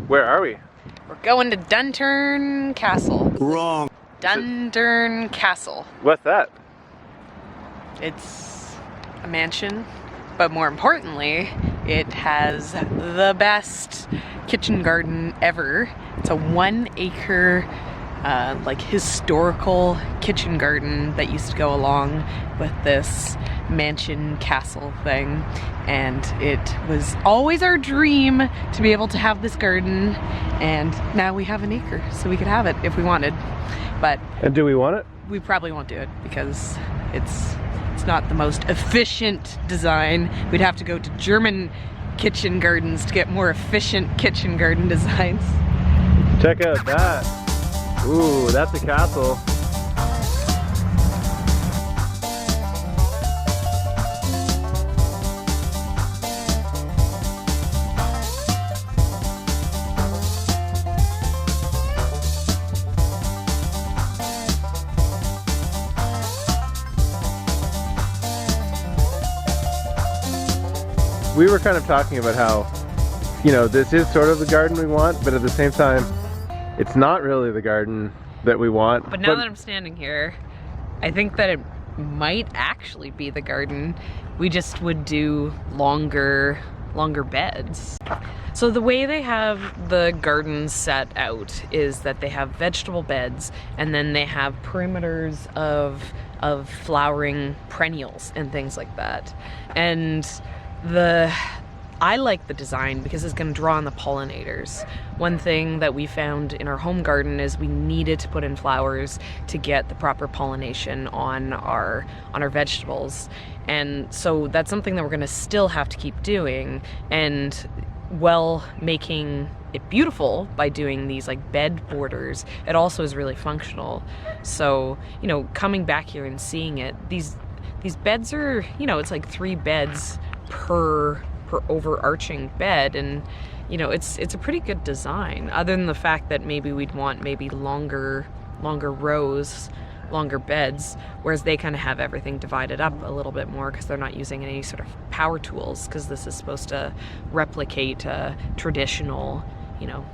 Where are we? We're going to Dundurn Castle. Wrong. Dundurn Castle. What's that? It's a mansion, but more importantly, it has the best kitchen garden ever. It's a 1 acre like historical kitchen garden that used to go along with this mansion castle thing, and it was always our dream to be able to have this garden, and now we have an acre, so we could have it if we wanted. But And do we want it? we probably won't do it because it's not the most efficient design. We'd have to go to German kitchen gardens to get more efficient kitchen garden designs. Check out that. Ooh, that's a castle. We were kind of talking about how, you know, this is sort of the garden we want, but at the same time, it's not really the garden that we want. But now that I'm standing here, I think that it might actually be the garden. We just would do longer beds. So the way they have the garden set out is that they have vegetable beds, and then they have perimeters of flowering perennials and things like that. And I like the design because it's going to draw on the pollinators. One thing that we found in our home garden is we needed to put in flowers to get the proper pollination on our vegetables. And so that's something that we're going to still have to keep doing, and while making it beautiful by doing these like bed borders, it also is really functional. So, you know, coming back here and seeing it, these beds are, you know, it's like 3 beds per overarching bed, and you know, it's a pretty good design, other than the fact that maybe we'd want maybe longer rows, longer beds, whereas they kind of have everything divided up a little bit more because they're not using any sort of power tools, because this is supposed to replicate a traditional, you know,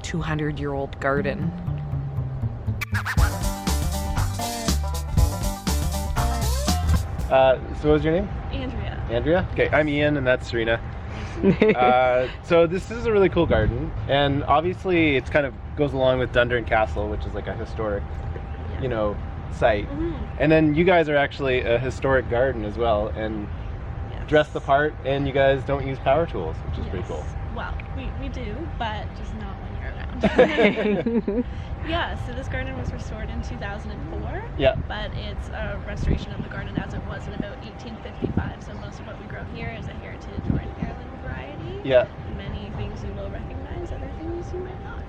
200-year-old garden. So what was your name? Andrea. Andrea? Okay, I'm Ian and that's Serena. So this is a really cool garden, and obviously it's kind of goes along with Dundurn Castle, which is like a historic, you know, site. And then you guys are actually a historic garden as well, and dress the part, and you guys don't use power tools, which is pretty cool. Well, we do, but just not when you're around. Yeah, so this garden was restored in 2004. Yeah. But it's a restoration of the garden as it was in about 1855. So most of what we grow here is a heritage or an heirloom variety. Yeah. Many things you will recognize, other things you might not.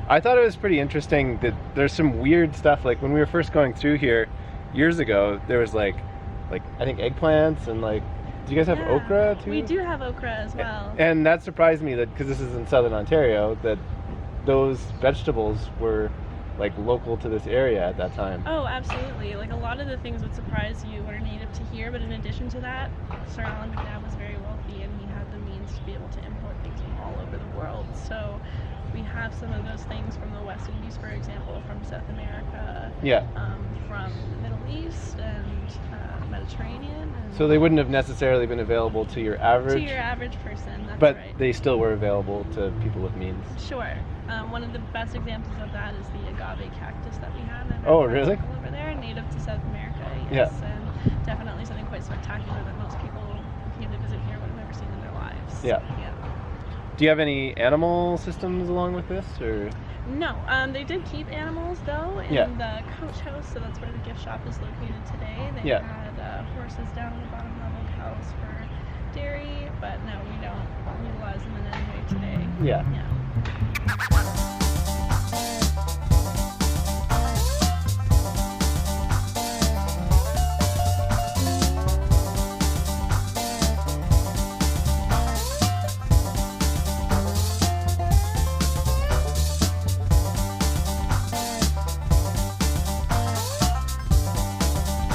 I thought it was pretty interesting that there's some weird stuff, like when we were first going through here years ago, there was like I think eggplants and like, do you guys have okra too? We do have okra as well. And that surprised me, that because this is in southern Ontario, that those vegetables were like local to this area at that time. Oh, absolutely. Like a lot of the things would surprise you what are native to here, but in addition to that, Sir Allan MacNab was very wealthy and he had the means to be able to import things from all over the world. So we have some of those things from the West Indies, for example, from South America, from the Middle East and Mediterranean. And so they wouldn't have necessarily been available to your average? To your average person, that's but right. They still were available to people with means? Sure. One of the best examples of that is the agave cactus that we have in our really? Over there, native to South America, yes. Yeah. And definitely something quite spectacular that most people who came to visit here would have never seen in their lives. Yeah. Do you have any animal systems along with this, or? No, they did keep animals though in the coach house, so that's where the gift shop is located today. They had horses down in the bottom level, cows for dairy, but no, we don't utilize them in any way today. Yeah.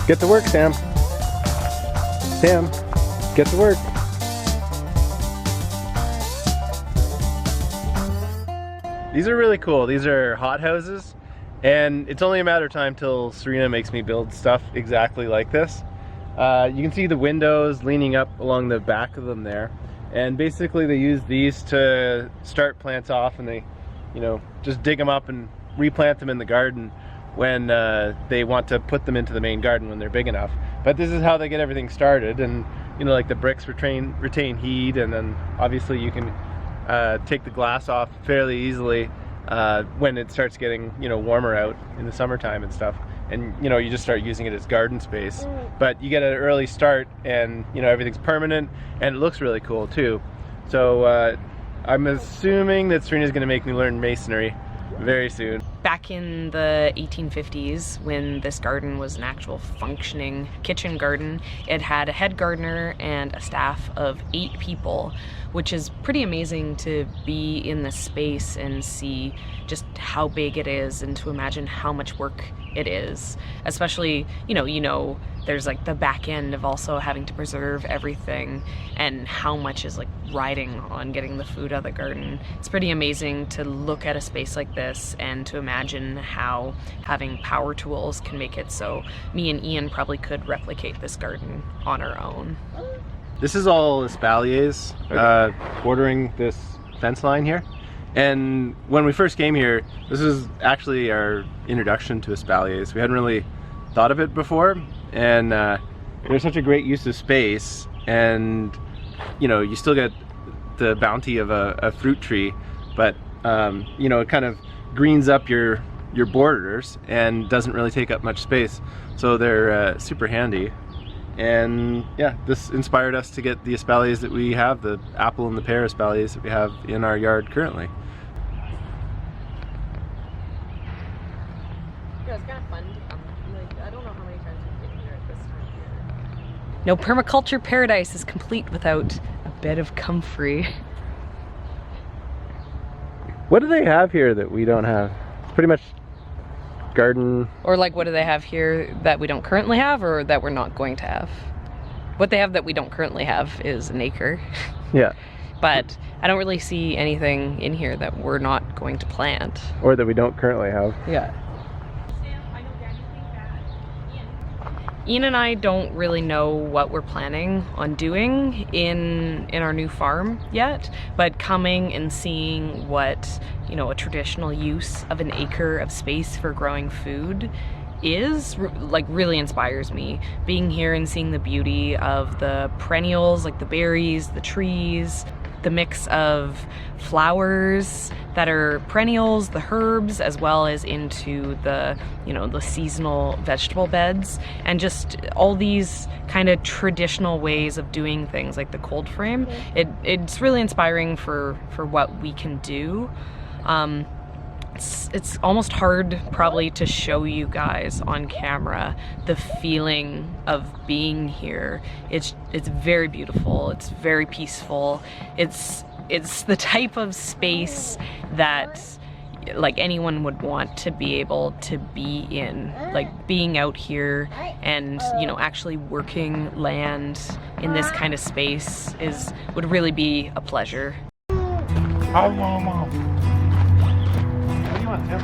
Get to work, Sam. Sam, get to work. These are really cool. These are hot houses, and it's only a matter of time till Serena makes me build stuff exactly like this. You can see the windows leaning up along the back of them there, and basically they use these to start plants off, and they, you know, just dig them up and replant them in the garden when they want to put them into the main garden when they're big enough. But this is how they get everything started, and you know, like the bricks retain heat, and then obviously you can take the glass off fairly easily when it starts getting, you know, warmer out in the summertime and stuff. And you know, you just start using it as garden space. But you get an early start, and you know, everything's permanent, and it looks really cool too. So I'm assuming that Serena's going to make me learn masonry very soon. Back in the 1850s, when this garden was an actual functioning kitchen garden, it had a head gardener and a staff of 8 people, which is pretty amazing to be in this space and see just how big it is, and to imagine how much work it is. Especially, you know, there's like the back end of also having to preserve everything, and how much is like riding on getting the food out of the garden. It's pretty amazing to look at a space like this and to imagine how having power tools can make it so me and Ian probably could replicate this garden on our own. This is all espaliers bordering this fence line here. And when we first came here, this is actually our introduction to espaliers. We hadn't really thought of it before, and there's such a great use of space, and you know, you still get the bounty of a fruit tree, but you know, it kind of greens up your borders and doesn't really take up much space, so they're super handy. And yeah, this inspired us to get the espaliers that we have, the apple and the pear espaliers that we have in our yard currently. Yeah, it's kind of fun to come. Like, I don't know how many times we've been here at this time of year. No permaculture paradise is complete without a bed of comfrey. What do they have here that we don't have? It's pretty much garden. Or like, what do they have here that we don't currently have, or that we're not going to have? What they have that we don't currently have is an acre. Yeah. But I don't really see anything in here that we're not going to plant. Or that we don't currently have. Yeah. Ian and I don't really know what we're planning on doing in our new farm yet, but coming and seeing what, you know, a traditional use of an acre of space for growing food is, like, really inspires me. Being here and seeing the beauty of the perennials, like the berries, the trees, the mix of flowers that are perennials, the herbs, as well as into the, you know, the seasonal vegetable beds, and just all these kind of traditional ways of doing things like the cold frame. It's really inspiring for what we can do. It's almost hard probably to show you guys on camera the feeling of being here. It's very beautiful, it's very peaceful. It's the type of space that like anyone would want to be able to be in. Like being out here and, you know, actually working land in this kind of space would really be a pleasure. Hi, Mama. What do you want, Tim?